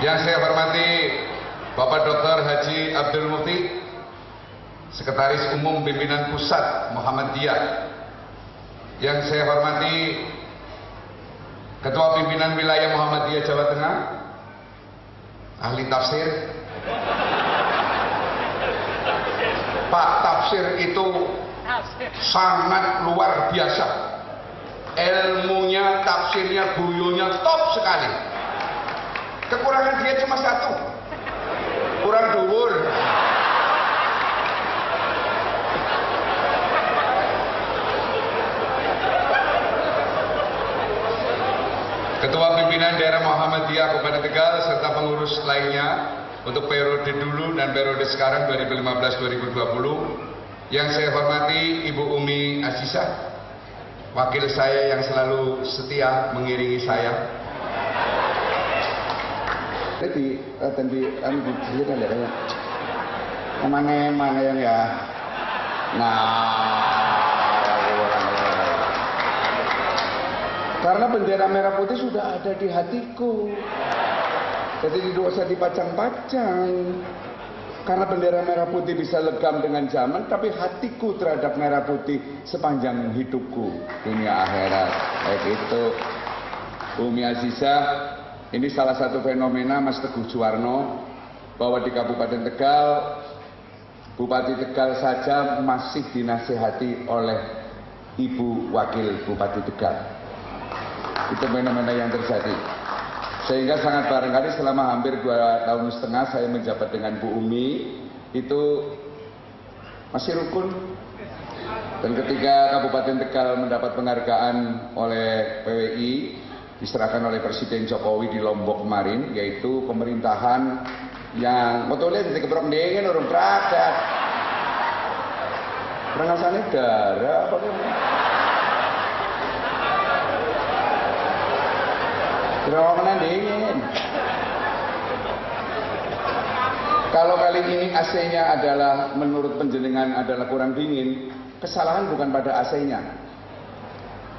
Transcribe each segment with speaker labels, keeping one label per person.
Speaker 1: Yang saya hormati Bapak Dr. Haji Abdul Mufti, Sekretaris Umum Pimpinan Pusat Muhammadiyah. Yang saya hormati Ketua Pimpinan Wilayah Muhammadiyah Jawa Tengah, ahli tafsir. Pak, tafsir itu sangat luar biasa. Ilmunya, tafsirnya, guyonya top sekali. Kekurangan dia cuma satu, kurang dhuwur. Ketua Pimpinan Daerah Muhammadiyah Kabupaten Tegal serta pengurus lainnya untuk periode dulu dan periode sekarang 2015-2020. Yang saya hormati Ibu Umi Azizah, wakil saya yang selalu setia mengiringi saya.
Speaker 2: Jadi diceritakan ya kayak mana yang ya. Karena bendera merah putih sudah ada di hatiku. Jadi tidak usah dipajang-pajang. Karena bendera merah putih bisa legam dengan zaman, tapi hatiku terhadap merah putih sepanjang hidupku, dunia akhirat. Kayak gitu. Umi Azizah, ini salah satu fenomena Mas Teguh Juwarno, bahwa di Kabupaten Tegal, Bupati Tegal saja masih dinasihati oleh Ibu Wakil Bupati Tegal. Itu fenomena yang terjadi. Sehingga sangat barangkali selama hampir 2,5 tahun saya menjabat dengan Bu Umi, itu masih rukun. Dan ketika Kabupaten Tegal mendapat penghargaan oleh PWI, diserahkan oleh Presiden Jokowi di Lombok kemarin, yaitu pemerintahan yang betulnya di kebrok dingin orang beradat. Perangasannya darah apa gitu. Terowongan dingin. Kalau kali ini AC-nya adalah menurut penjenengan adalah kurang dingin, kesalahan bukan pada AC-nya.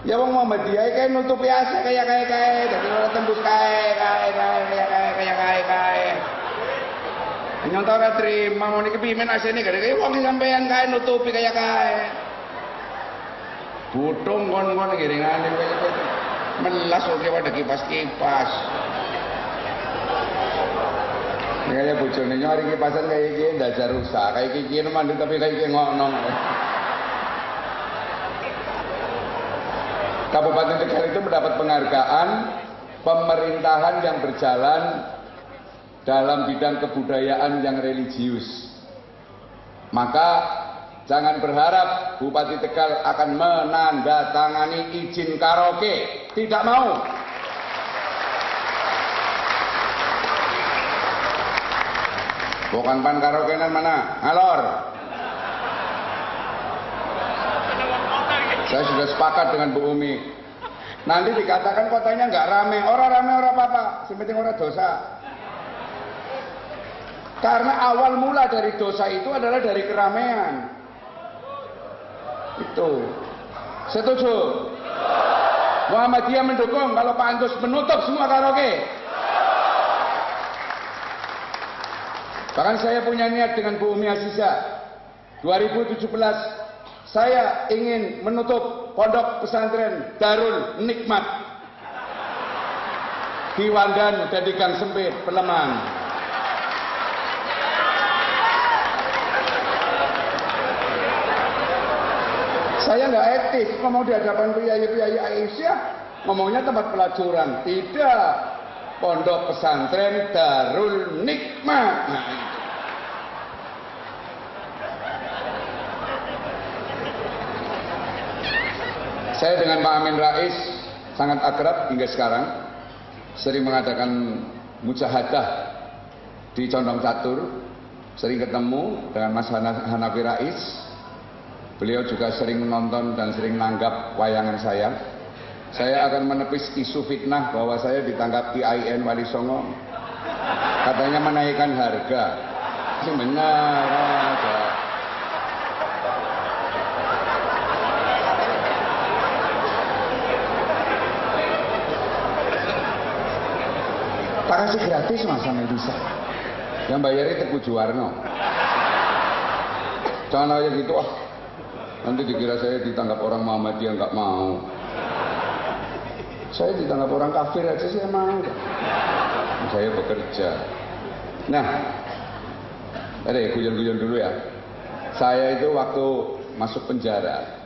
Speaker 2: Ya wong Muhammadiyah kayak nutupi AC kayak dari orang tembus kayak. Nyontoh ora terima mau niki pimen AC-ne gede wong sampean kayak nutupi kayak. Butung kon-kon giringane melas oke pada kipas-kipas. Kayak bojone nyari kipasan kayak gini dasar rusak, kayak gini mandi tapi kayak gini ngoknong. Kabupaten Tegal itu mendapat penghargaan pemerintahan yang berjalan dalam bidang kebudayaan yang religius. Maka jangan berharap Bupati Tegal akan menandatangani izin karaoke. Tidak mau. Bukan pan karaoke mana? Ngalor. Saya sudah sepakat dengan Bu Umi. Nanti dikatakan kotanya nggak rame. Orang rame orang apa-apa. Sepenting orang dosa. Karena awal mula dari dosa itu adalah dari keramaian. Itu. Setuju? Muhammadiyah mendukung kalau Pak Antus menutup semua karaoke. Bahkan saya punya niat dengan Bu Umi Azizah. 2017 saya ingin menutup pondok pesantren Darul Nikmat di Wandan dan di Gang Sempit, Peleman. Saya nggak etis ngomong di hadapan priayi-priayi Aisyah, ngomongnya tempat pelacuran. Tidak, pondok pesantren Darul Nikmat. Nah, itu. Saya dengan Pak Amin Rais sangat akrab hingga sekarang, sering mengadakan mujahadah di Condong Catur, sering ketemu dengan Mas Hanafi Rais. Beliau juga sering menonton dan sering nanggap wayangan saya. Saya akan menepis isu fitnah bahwa saya ditangkap IAIN Wali Songo. Katanya menaikkan harga. Ini benar ada. Tak kasih gratis Mas sama bisa. Yang bayarnya Teguh Juwarno. Jangan aja gitu ah. Nanti dikira saya ditangkap orang Muhammadiyah nggak mau. Saya ditangkap orang kafir aja saya mau. Saya bekerja. Nah, guyon-guyon dulu ya. Saya itu waktu masuk penjara,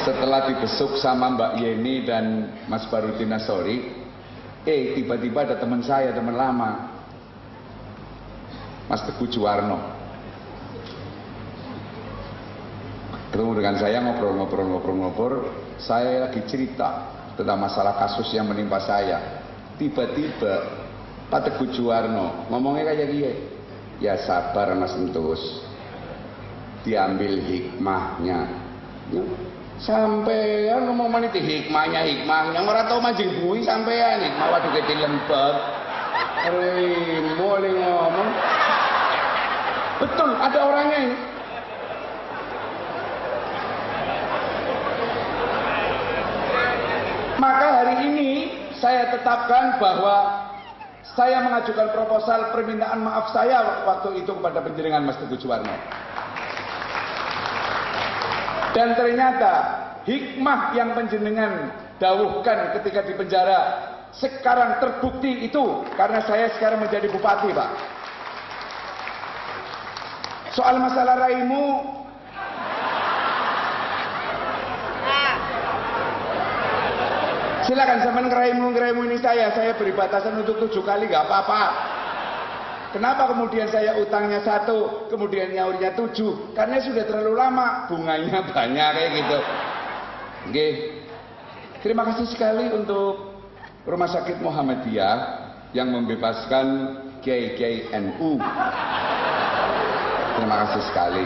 Speaker 2: setelah dibesuk sama Mbak Yeni dan Mas Barudin Nasori, tiba-tiba ada teman saya, teman lama, Mas Teguh Juwarno, ketemu dengan saya, ngobrol. Saya lagi cerita tentang masalah kasus yang menimpa saya. Tiba-tiba Pak Teguh Juwarno ngomongnya kayak gini, ya sabar Mas Entus, diambil hikmahnya. Sampean ngomong mana itu hikmahnya, orang tahu mancing bui sampean hikmah waduh gede lembab. Boleh ngomong. Betul, ada orangnya ini. Maka hari ini saya tetapkan bahwa saya mengajukan proposal permintaan maaf saya waktu itu kepada penjaringan Mas Teguh Juwarno. Dan ternyata hikmah yang penjenengan dawuhkan ketika di penjara sekarang terbukti itu karena saya sekarang menjadi bupati, Pak. Soal masalah raimu, silakan sampean ngeraimu ini saya beri batasan untuk 7 kali nggak apa-apa. Kenapa kemudian saya utangnya 1, kemudian nyaurnya 7? Karena sudah terlalu lama, bunganya banyak kayak gitu. Oke. Terima kasih sekali untuk Rumah Sakit Muhammadiyah yang membebaskan kiai-kiai NU. Terima kasih sekali.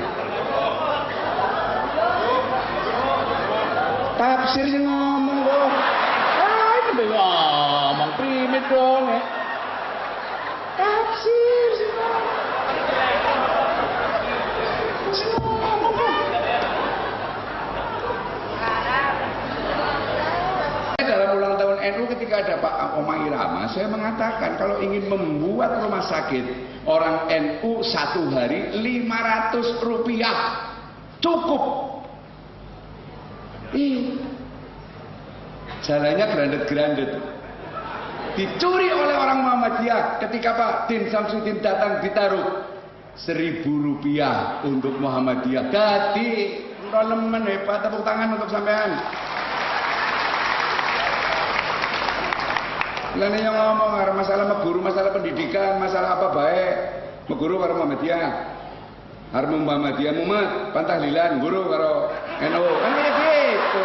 Speaker 2: Tafsir sih ngomong kok. Ini ngomong primit dong ya. Tafsir sih ngomong. Dalam ulang tahun NU ketika ada Pak Omah Irama, saya mengatakan kalau ingin membuat rumah sakit orang NU 1 hari 500 rupiah cukup. Jalannya grandet-grandet. Dicuri oleh orang Muhammadiyah ketika Pak Din Samsudin datang ditaruh 1.000 rupiah untuk Muhammadiyah. Jadi, rolemen hebat, tepuk tangan untuk sampean. Lainnya yang ngomong masalah meguru, masalah pendidikan, masalah apa baik. Meguru karo Muhammadiyah. Harus Muhammadiyah mumet, pantahlilan guru karo NU. Kan kayak gitu.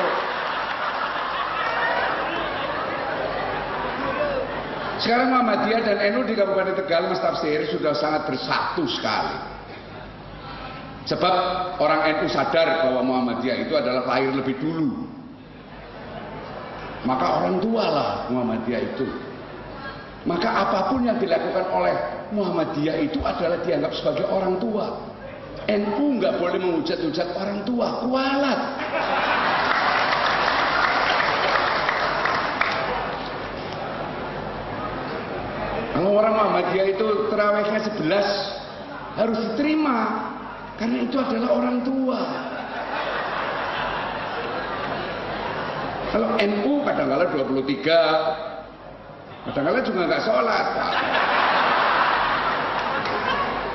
Speaker 2: Sekarang Muhammadiyah dan NU di Kabupaten Tegal, Mas Tafsir, sudah sangat bersatu sekali. Sebab orang NU sadar bahwa Muhammadiyah itu adalah lahir lebih dulu. Maka orang tua lah Muhammadiyah itu. Maka apapun yang dilakukan oleh Muhammadiyah itu adalah dianggap sebagai orang tua. NU nggak boleh menghujat-hujat orang tua, kualat. Kalau orang Muhammadiyah itu terawihnya 11 harus diterima karena itu adalah orang tua. Kalau NU kadang-kala 23, kadang-kala juga nggak sholat, Pak.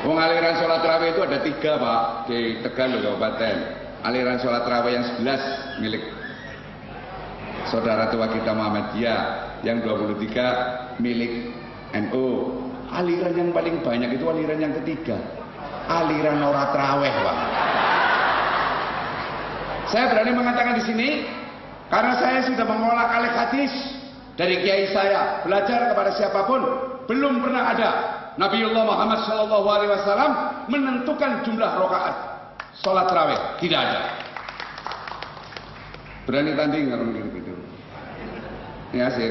Speaker 2: Wong aliran sholat tarawih itu ada 3, Pak, di Tegal Kabupaten. Aliran sholat tarawih yang 11 milik saudara tua kita Muhammadiyah, yang 23 milik NU. Aliran yang paling banyak itu aliran yang ketiga, aliran ora tarawih, Pak. Saya berani mengatakan di sini karena saya sudah mengolah kalih hadis dari kiai saya, belajar kepada siapapun, belum pernah ada Nabiullah Muhammad SAW menentukan jumlah rakaat sholat tarawih, tidak ada. Berani tanding kalau begitu. Ya sih.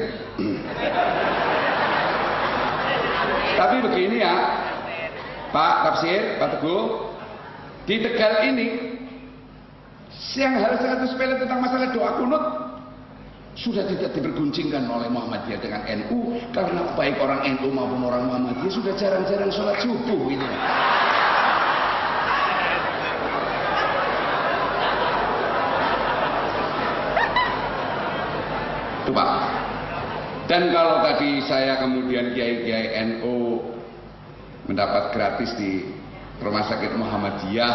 Speaker 2: Tapi begini ya, Pak Tafsir, Pak Teguh, di Tegal ini yang harus sepele tentang masalah doa kunut sudah tidak diperguncingkan oleh Muhammadiyah dengan NU, karena baik orang NU maupun orang Muhammadiyah sudah jarang-jarang sholat subuh itu. Itu Pak. Dan kalau tadi saya kemudian kiai-kiai NU mendapat gratis di Rumah Sakit Muhammadiyah,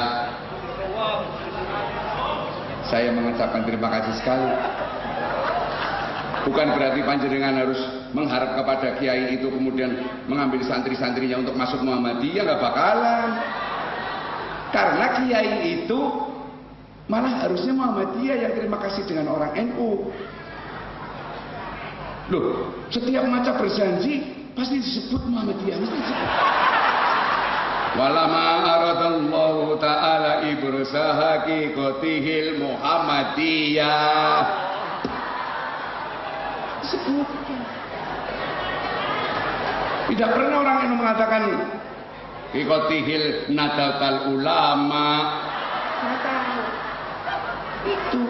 Speaker 2: saya mengucapkan terima kasih sekali. Bukan berarti panjenengan harus mengharap kepada kiai itu kemudian mengambil santri-santrinya untuk masuk Muhammadiyah, nggak bakalan. Karena kiai itu malah harusnya Muhammadiyah yang terima kasih dengan orang NU. Loh, setiap maca berjanji pasti disebut Muhammadiyah, mesti disebut. Walama aradallahu ta'ala ibrosa haqiqatihil Muhammadiyah. Disebutkan. Tidak pernah orang yang mengatakan haqiqatihil nadatul ulama. Itu.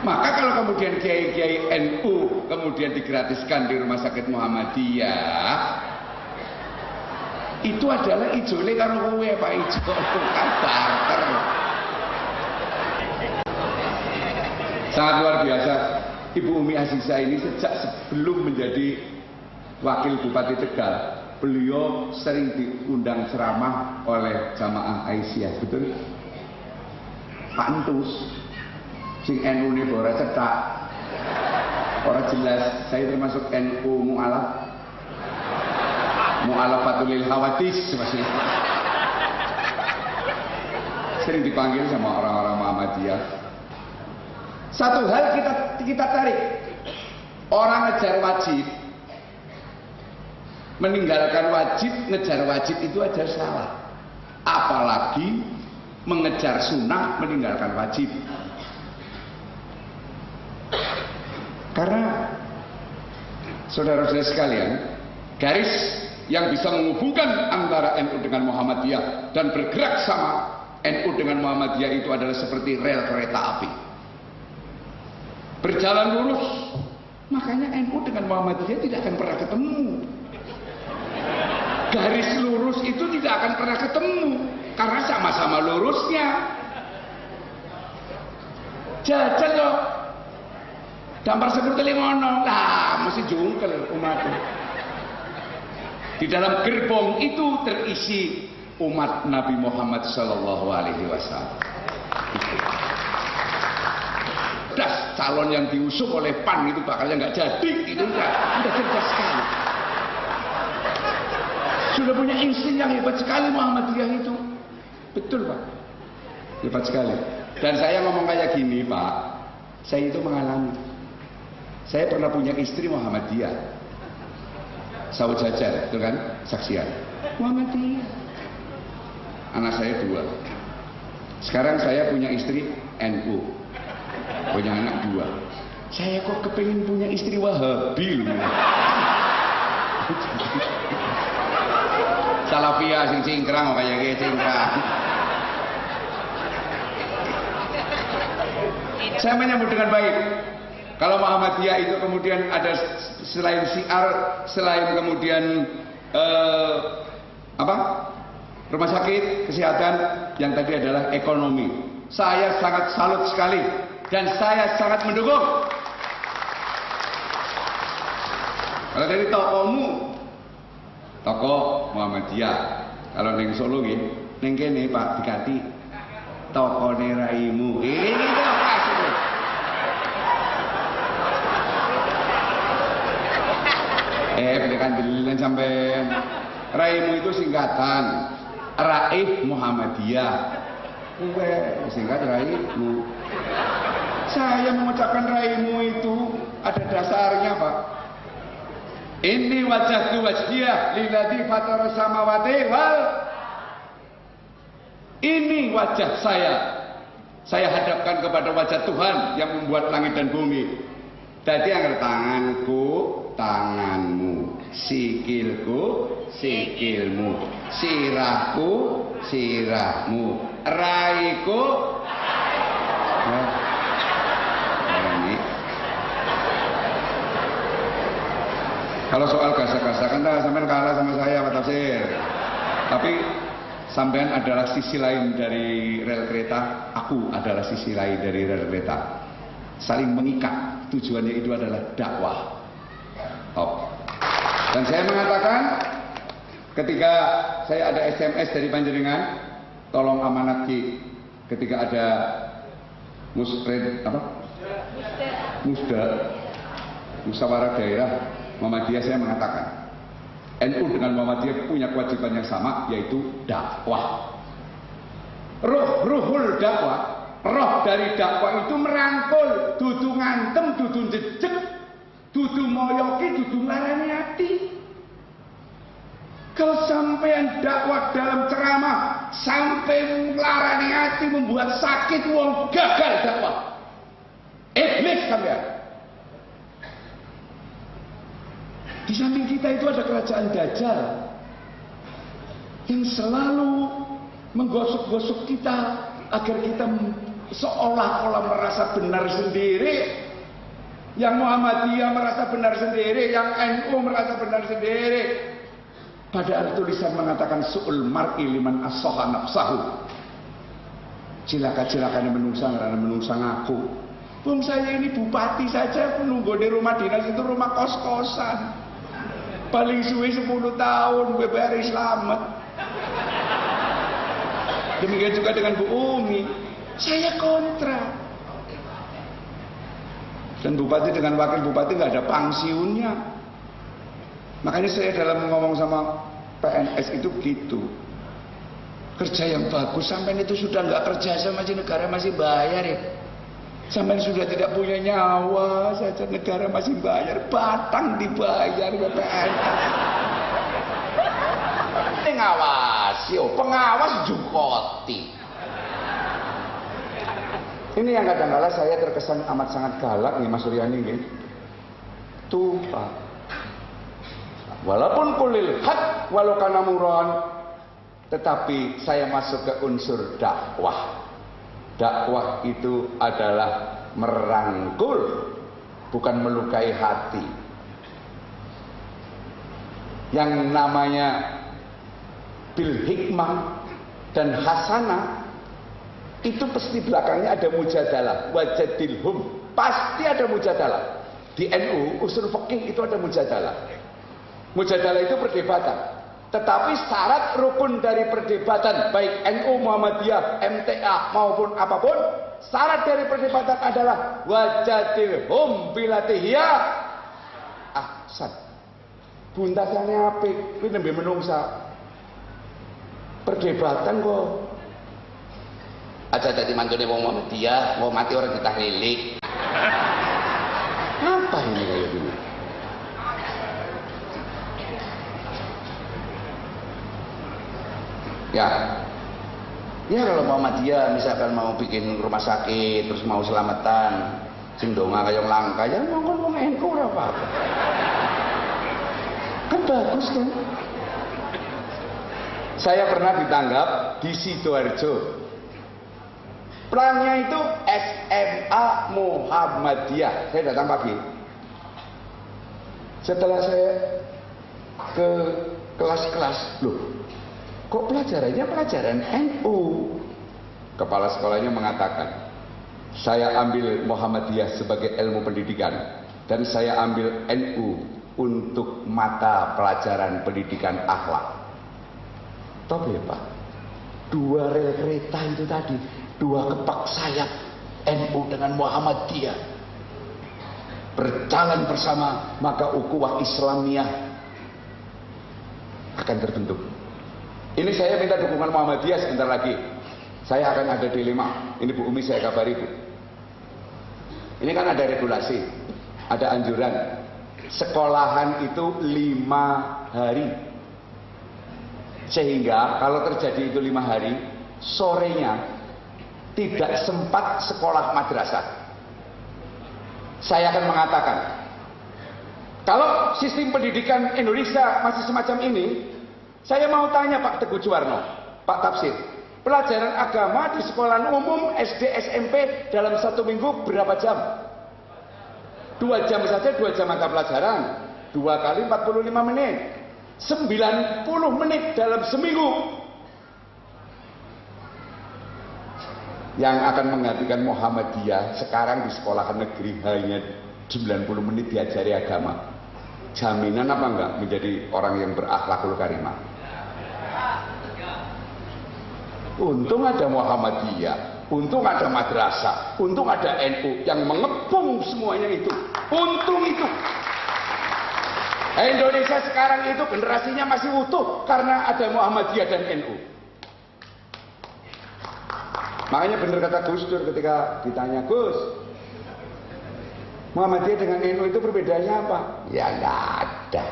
Speaker 2: Maka kalau kemudian kiai-kiai NU kemudian digratiskan di Rumah Sakit Muhammadiyah, itu adalah ijole karo kowe Pak Ijo, kan barter. Sangat luar biasa. Ibu Umi Aziza ini sejak sebelum menjadi Wakil Bupati Tegal, beliau sering diundang ceramah oleh jamaah Aisyah, betul? Pak Entus sing NU ini ora cetak, ora jelas. Saya termasuk NU mu'alafatul lil hawadis, maksudnya. Sering dipanggil sama orang-orang Muhammadiyah. Satu hal kita tarik, orang ngejar wajib, meninggalkan wajib, ngejar wajib itu aja salah. Apalagi mengejar sunnah, meninggalkan wajib. Karena saudara-saudara sekalian, garis yang bisa menghubungkan antara NU dengan Muhammadiyah dan bergerak sama NU dengan Muhammadiyah itu adalah seperti rel kereta api. Berjalan lurus, makanya NU dengan Muhammadiyah tidak akan pernah ketemu. Garis lurus itu tidak akan pernah ketemu karena sama-sama lurusnya. Jajal loh. Dampar seperti limono, lah mesti jungkel umatnya. Di dalam gerbong itu terisi umat Nabi Muhammad Sallallahu Alaihi Wasallam. Das calon yang diusung oleh PAN itu bakalnya nggak jadi, itu udah cerdas sekali. Sudah punya insting yang hebat sekali Muhammadiyah itu, betul Pak, hebat sekali. Dan saya ngomong kayak gini Pak, saya itu mengalami. Saya pernah punya istri Muhammadiyah, Saud Jajar, itu kan saksian Muhammadiyah. Anak saya 2. Sekarang saya punya istri NU, punya anak 2. Saya kok kepengin punya istri Wahabi loh. Salafiyah sing cingkrang kayak gini cingkrang. Saya menyambut dengan baik. Kalau Muhammadiyah itu kemudian ada selain syiar, selain kemudian rumah sakit, kesehatan, yang tadi adalah ekonomi. Saya sangat salut sekali dan saya sangat mendukung. Kalau dari toko Muhammadiyah, kalau neng Solo neng kene Pak Dikati toko neraimu. Ini belikan dililan sampai Raimu itu singkatan Raif Muhammadiyah. Singkat Raimu. Saya mengucapkan Raimu itu ada dasarnya Pak. Ini wajah wajhiyah lilladzi fatara samawati wal. Ini wajah saya. Saya hadapkan kepada wajah Tuhan yang membuat langit dan bumi. Jadi yang tanganku, tanganmu, sikilku, sikilmu, sirahku, sirahmu, raiku, Kalau soal gasak-gasakan, sampean kalah sama saya, Pak Tafsir. Tapi sampean adalah sisi lain dari rel kereta, aku adalah sisi lain dari rel kereta. Saling mengikat, tujuannya itu adalah dakwah. Dan saya mengatakan, ketika saya ada SMS dari Panjenengan, tolong amanat Ki, ketika ada musyawarah daerah Muhammadiyah, saya mengatakan NU dengan Muhammadiyah punya kewajiban yang sama, yaitu dakwah. Ruhul dakwah, roh dari dakwah itu merangkul, dudu ngantem, dudu jejeg, dudu moyoki, dudu larani hati. Kalau sampean dakwah dalam ceramah sampai larani hati, membuat sakit wong, gagal dakwah. Iblis sampean. Di samping kita itu ada kerajaan Dajjal yang selalu menggosok-gosok kita agar kita seolah-olah merasa benar sendiri. Yang Muhammadiyah merasa benar sendiri, yang NU merasa benar sendiri. Padahal tulisan mengatakan su'ul mar'i liman as-soha nafsahu. Cilaka-cilakanya menungsa karena menungsa ngaku. Bung, saya ini bupati saja, penunggu di rumah dinas itu rumah kos-kosan. Paling suwe 10 tahun gue bayar selamat. Demikian juga dengan Bu Umi, saya kontra. Dan bupati dengan wakil bupati nggak ada pangsiunnya. Makanya saya dalam ngomong sama PNS itu begitu. Kerja yang bagus, sampai itu sudah nggak kerja sama negara masih bayar ya. Sampai sudah tidak punya nyawa saja, negara masih bayar, batang dibayar PNS. Ngawasi, pengawas jukoti. Ini yang kadang-kadang saya terkesan amat sangat galak nih Mas Suryani nih. Tuh Pak. Walaupun kulil hak walau kana muron, tetapi saya masuk ke unsur dakwah. Dakwah itu adalah merangkul, bukan melukai hati. Yang namanya bil hikmah dan hasanah itu pasti belakangnya ada mujadalah, wajadilhum, pasti ada mujadalah. Di NU usul fikih itu ada mujadalah. Mujadalah itu perdebatan. Tetapi syarat rukun dari perdebatan baik NU, Muhammadiyah, MTA maupun apapun, syarat dari perdebatan adalah wajadilhum bilatihya ahsan. Buntasannya apik, kuwi nembe menungsa. Perdebatan kok aja dadi mantune wong Muhammadiyah, mau mati orang ditahlilik. Apa ini kayak gini? Ya kalau Muhammadiyah misalkan mau bikin rumah sakit, terus mau selamatan, sing donga kaya langka, ya mongkon wong NU ora apa-apa. Kan bagus kan? Saya pernah ditanggap di Sidoarjo. Plannya itu SMA Muhammadiyah. Saya datang pagi. Setelah saya ke kelas-kelas, loh, kok pelajarannya pelajaran NU? Kepala sekolahnya mengatakan, saya ambil Muhammadiyah sebagai ilmu pendidikan dan saya ambil NU untuk mata pelajaran pendidikan akhlak. Tahu ya Pak, dua rel kereta itu tadi, dua kepak sayap NU dengan Muhammadiyah berjalan bersama, maka ukhuwah Islamiyah akan terbentuk. Ini saya minta dukungan Muhammadiyah sebentar lagi. Saya akan ada dilema. Ini Bu Umi saya kabari Bu. Ini kan ada regulasi, ada anjuran. Sekolahan itu 5 hari. Sehingga kalau terjadi itu 5 hari, sorenya tidak sempat sekolah madrasah. Saya akan mengatakan, kalau sistem pendidikan Indonesia masih semacam ini, saya mau tanya Pak Teguh Juwarno, Pak Tafsir, pelajaran agama di sekolah umum SD SMP dalam 1 minggu berapa jam? 2 jam saja, 2 jam mata pelajaran. 2 kali 45 menit. 90 menit dalam seminggu. Yang akan menggantikan Muhammadiyah sekarang di sekolahan negeri hanya 90 menit diajari agama. Jaminan apa enggak menjadi orang yang berakhlakul karimah? Untung ada Muhammadiyah, untung ada madrasah, untung ada NU yang mengepung semuanya itu. Untung itu. Indonesia sekarang itu generasinya masih utuh karena ada Muhammadiyah dan NU. Makanya benar kata Gus Dur ketika ditanya, Gus, Muhammadiyah dengan NU itu perbedaannya apa? Ya nggak ada.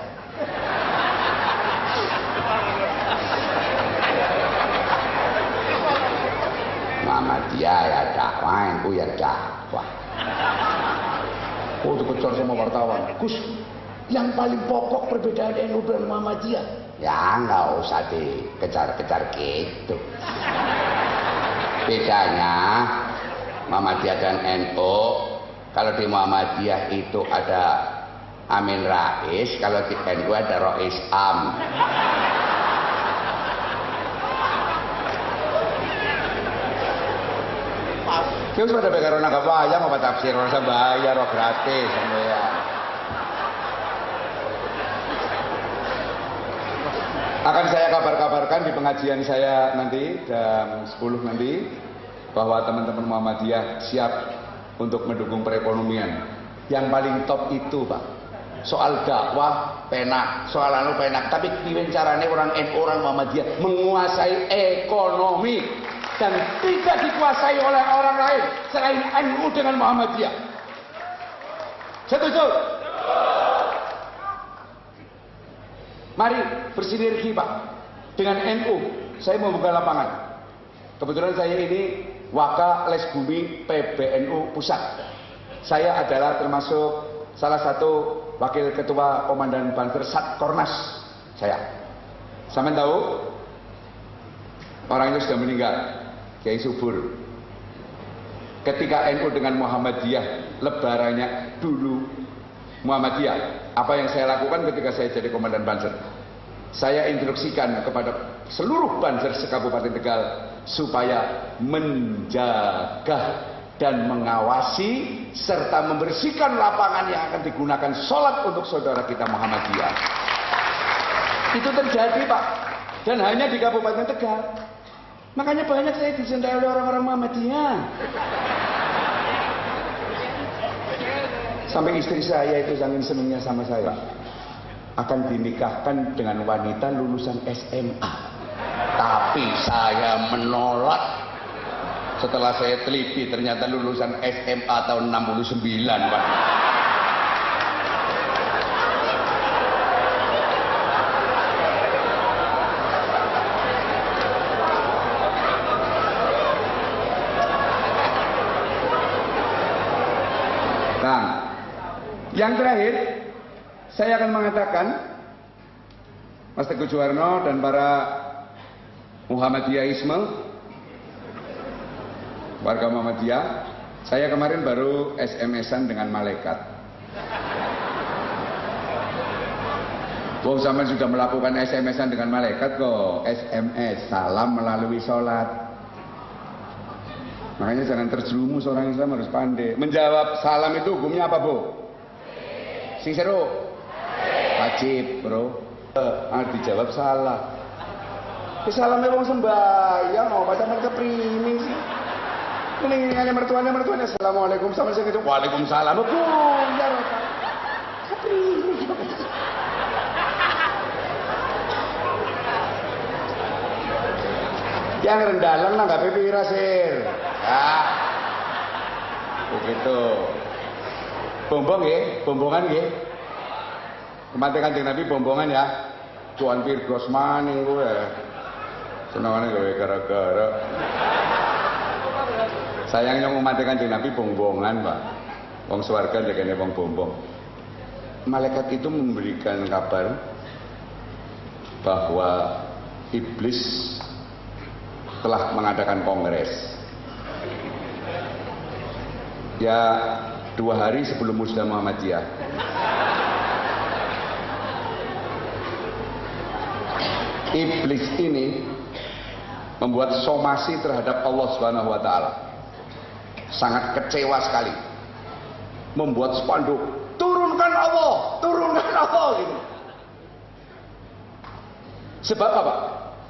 Speaker 2: Muhammadiyah ya dakwah, NU ya dakwah. Oh, dikejar sama wartawan. Gus, yang paling pokok perbedaan NU dan Muhammadiyah? Ya nggak usah dikejar-kejar gitu. Bedanya Muhammadiyah dan NU, kalau di Muhammadiyah itu ada Amin Rais, kalau di NU ada Rois Am. Kita sudah bayar orang nggak bayar, mau tafsir orang bayar, orang gratis, ya. Akan saya kabar-kabarkan di pengajian saya nanti jam 10 nanti bahwa teman-teman Muhammadiyah siap untuk mendukung perekonomian. Yang paling top itu, Pak, soal dakwah penak, soal anu penak, tapi piye carane orang NU, orang Muhammadiyah menguasai ekonomi dan tidak dikuasai oleh orang lain selain NU dengan Muhammadiyah. Setuju? Mari bersinergi, Pak, dengan NU. Saya mau buka lapangan. Kebetulan saya ini Waka Les Bumi PBNU Pusat. Saya adalah termasuk salah satu wakil ketua komandan Banser Satkornas. Saya. Sampean tahu? Orang itu sudah meninggal, Kiai Subur. Ketika NU dengan Muhammadiyah lebarannya dulu Muhammadiyah, apa yang saya lakukan ketika saya jadi komandan Banser? Saya instruksikan kepada seluruh Banser se-Kabupaten Tegal supaya menjaga dan mengawasi serta membersihkan lapangan yang akan digunakan sholat untuk saudara kita Muhammadiyah. Itu terjadi, Pak, dan hanya di Kabupaten Tegal. Makanya banyak saya dicintai oleh orang-orang Muhammadiyah. Sampai istri saya itu saking senangnya sama saya, akan dinikahkan dengan wanita lulusan SMA. Tapi saya menolak. Setelah saya teliti, ternyata lulusan SMA tahun 69, Pak. Nah, yang terakhir, saya akan mengatakan, Mas Teguh Juwarno dan para Muhammadiyahisme, warga Muhammadiyah, saya kemarin baru SMS-an dengan malaikat. Wong sampean sudah melakukan SMS-an dengan malaikat kok, SMS, salam melalui sholat. Makanya jangan terjerumus, orang Islam harus pandai. Menjawab salam itu hukumnya apa, Bu? Sing seru? Wajib, Bro. Dijawab salah. Salamnya wong sembahyang, mau baca mereka priming sih. Ini mertuanya, assalamualaikum, sama saya gitu. Waalaikumsalam. Betul, ya Roka. Priming. Yang rendalan lah, nggak pipira sir. Ya, begitu. Bombong ya, bombongan ya. Kematian Kanjeng Nabi bombongan ya. Tuan Virgos maning gue. Senangannya gue gara-gara. Sayangnya mematikan Kanjeng Nabi bombongan, Pak. Wong swarga jagane wong bombong. Malaikat itu memberikan kabar bahwa iblis telah mengadakan kongres. Ya, 2 hari sebelum Musda Muhammadiyah. Iblis ini membuat somasi terhadap Allah Subhanahu wa taala. Sangat kecewa sekali. Membuat spanduk, turunkan Allah gitu. Sebab apa?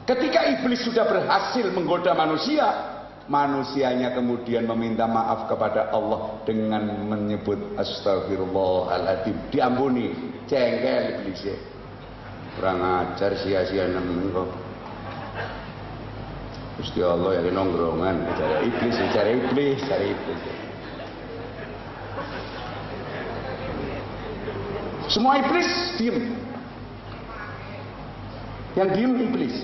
Speaker 2: Ketika iblis sudah berhasil menggoda manusia, manusianya kemudian meminta maaf kepada Allah dengan menyebut astagfirullahaladzim, diampuni. Jengkel iblisnya. Kurang ajar, sia-sia nemen kok. Gusti Allah ya nongkrongan, cari iblis. Semua iblis diem. Yang diem iblis.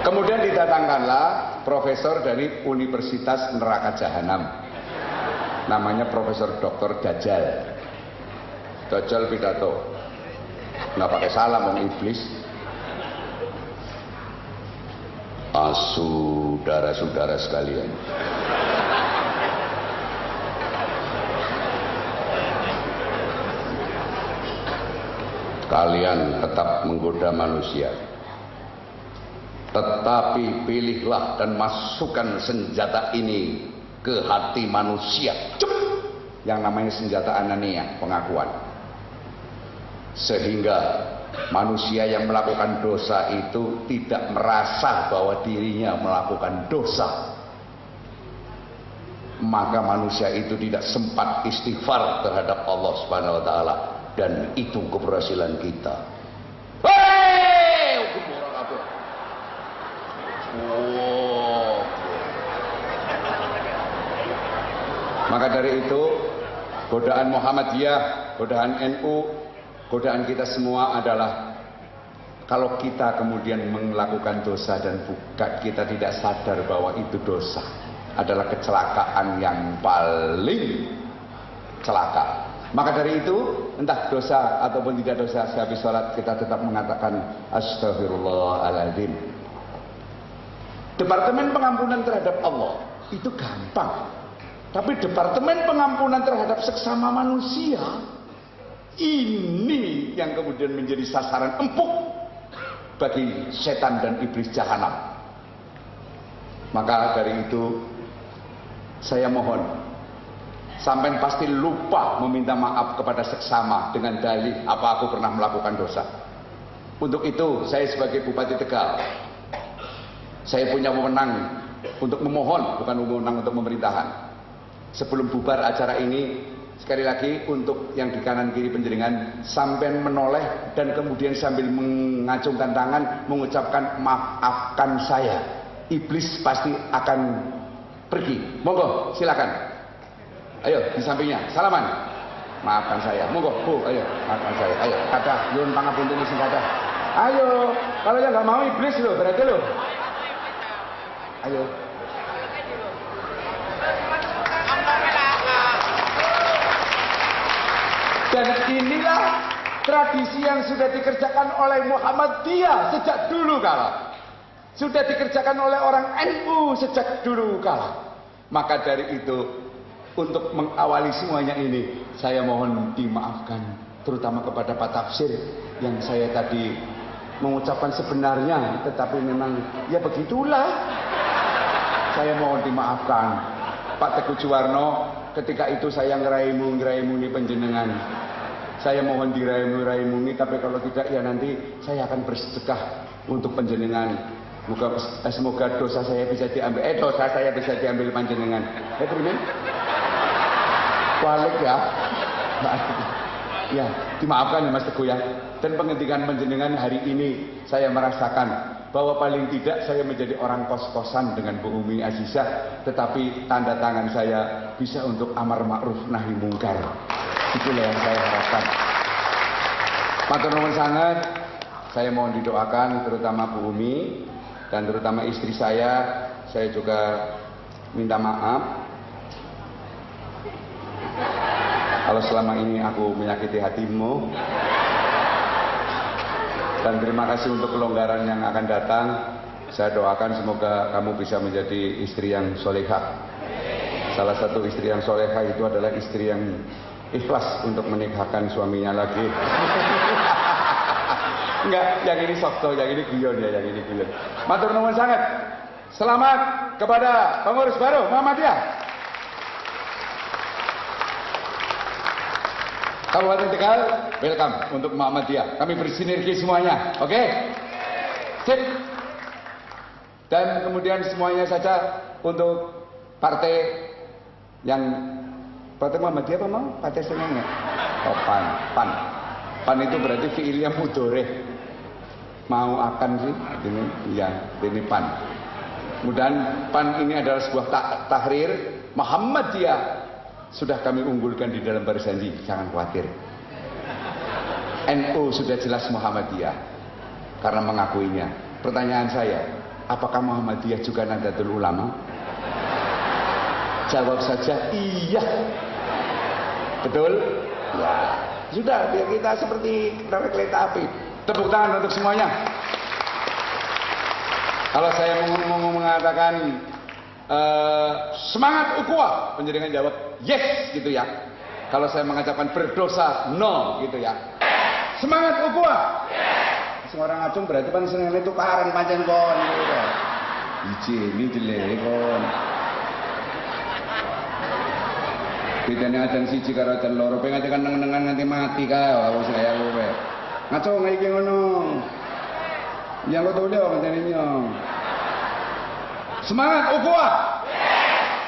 Speaker 2: Kemudian didatangkanlah profesor dari Universitas Neraka Jahanam. Namanya Profesor Dr. Dajjal. Dajjal pidato. Nggak pakai salam om iblis. Saudara-saudara sekalian. Kalian tetap menggoda manusia. Tetapi pilihlah dan masukkan senjata ini ke hati manusia. Yang namanya senjata Anania, pengakuan. Sehingga manusia yang melakukan dosa itu tidak merasa bahwa dirinya melakukan dosa. Maka manusia itu tidak sempat istighfar terhadap Allah Subhanahu wa taala, dan itu keberhasilan kita. Maka dari itu godaan Muhammadiyah, godaan NU, godaan kita semua adalah kalau kita kemudian melakukan dosa dan bukan kita tidak sadar bahwa itu dosa, adalah kecelakaan yang paling celaka. Maka dari itu, entah dosa ataupun tidak dosa, sehabis sholat kita tetap mengatakan astagfirullahaladzim. Departemen pengampunan terhadap Allah itu gampang, tapi departemen pengampunan terhadap sesama manusia ini yang kemudian menjadi sasaran empuk bagi setan dan iblis jahanam. Maka dari itu saya mohon, sampean pasti lupa meminta maaf kepada seksama dengan dalih apa aku pernah melakukan dosa. Untuk itu saya sebagai Bupati Tegal, saya punya wewenang untuk memohon, bukan wewenang untuk pemerintahan. Sebelum bubar acara ini, sekali lagi untuk yang di kanan kiri penjaringan, sampean menoleh dan kemudian sambil mengacungkan tangan mengucapkan maafkan saya. Iblis pasti akan pergi. Monggo, silakan. Ayo di sampingnya, salaman. Maafkan saya. Monggo, Bu, ayo maafkan saya. Ayo, kata nyuwun pangapunten sing kata. Ayo, kalau yang nggak mau iblis loh, berarti loh. Ayo. Dan inilah tradisi yang sudah dikerjakan oleh Muhammadiyah sejak dulu kala. Sudah dikerjakan oleh orang NU sejak dulu kala. Maka dari itu, untuk mengawali semuanya ini, saya mohon dimaafkan, terutama kepada Pak Tafsir yang saya tadi mengucapkan sebenarnya, tetapi memang ya begitulah. Saya mohon dimaafkan. Pak Teguh Juwarno, ketika itu saya ngeraimu-ngeraimungi penjenengan. Saya mohon diraimu-raimungi, tapi kalau tidak ya nanti saya akan bersedekah untuk penjenengan. Semoga dosa saya bisa diambil, dosa saya bisa diambil panjenengan. Primen? Balik ya. Ya, dimaafkan ya Mas Teguh ya. Dan penghentian panjenengan hari ini saya merasakan bahwa paling tidak saya menjadi orang kos-kosan dengan Bu Umi Azizah, tetapi tanda tangan saya bisa untuk amar ma'ruf nahi mungkar. Itulah yang saya harapkan. Matur nuwun sangat. Saya mohon didoakan terutama Bu Umi dan terutama istri saya. Saya juga minta maaf kalau selama ini aku menyakiti hatimu. Dan terima kasih untuk kelonggaran yang akan datang. Saya doakan semoga kamu bisa menjadi istri yang solehah. Salah satu istri yang solehah itu adalah istri yang ikhlas untuk menikahkan suaminya lagi. Enggak, yang ini sokto, yang ini guyon ya, yang ini guyon. Matur nuwun sangat. Selamat kepada pengurus baru Muhammadiyah. Kabupaten Tegal, welcome untuk Muhammadiyah. Kami bersinergi semuanya, oke? Sip. Dan kemudian semuanya saja untuk partai yang partai Muhammadiyah apa mau? Partai seneng ya? Oh, PAN. PAN itu berarti fiilnya mudhoreh. Mau akan sih? Ini, ya, ini PAN. Kemudian PAN ini adalah sebuah tahrir. Muhammadiyah sudah kami unggulkan di dalam baris janji, jangan khawatir. NU sudah jelas Muhammadiyah karena mengakuinya. Pertanyaan saya, apakah Muhammadiyah juga Nahdlatul Ulama? Jawab saja iya. Betul? Ya. Sudah, biar kita seperti kereta api. Tepuk tangan untuk semuanya. Kalau saya mau mengatakan semangat ukhuwah, penjaringan jawab yes gitu ya. Kalau saya mengucapkan berdosa no gitu ya. Semangat ukhuwah. Semua orang acung berarti kan seneng itu tukaran pancen kon gitu. Ini jelek kon. Bedanya adan siji karo adan loro, pengen tekan neng-nengan nganti mati kae wis kaya kowe. Ngaco iki ngono. Ya kok tole wong ngene. Semangat ukhuwah.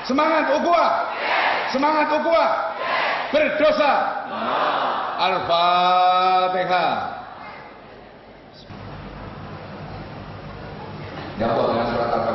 Speaker 2: Semangat ukhuwah. Semangat ukhuwah. Berdosa. Al-Fatihah. Dapat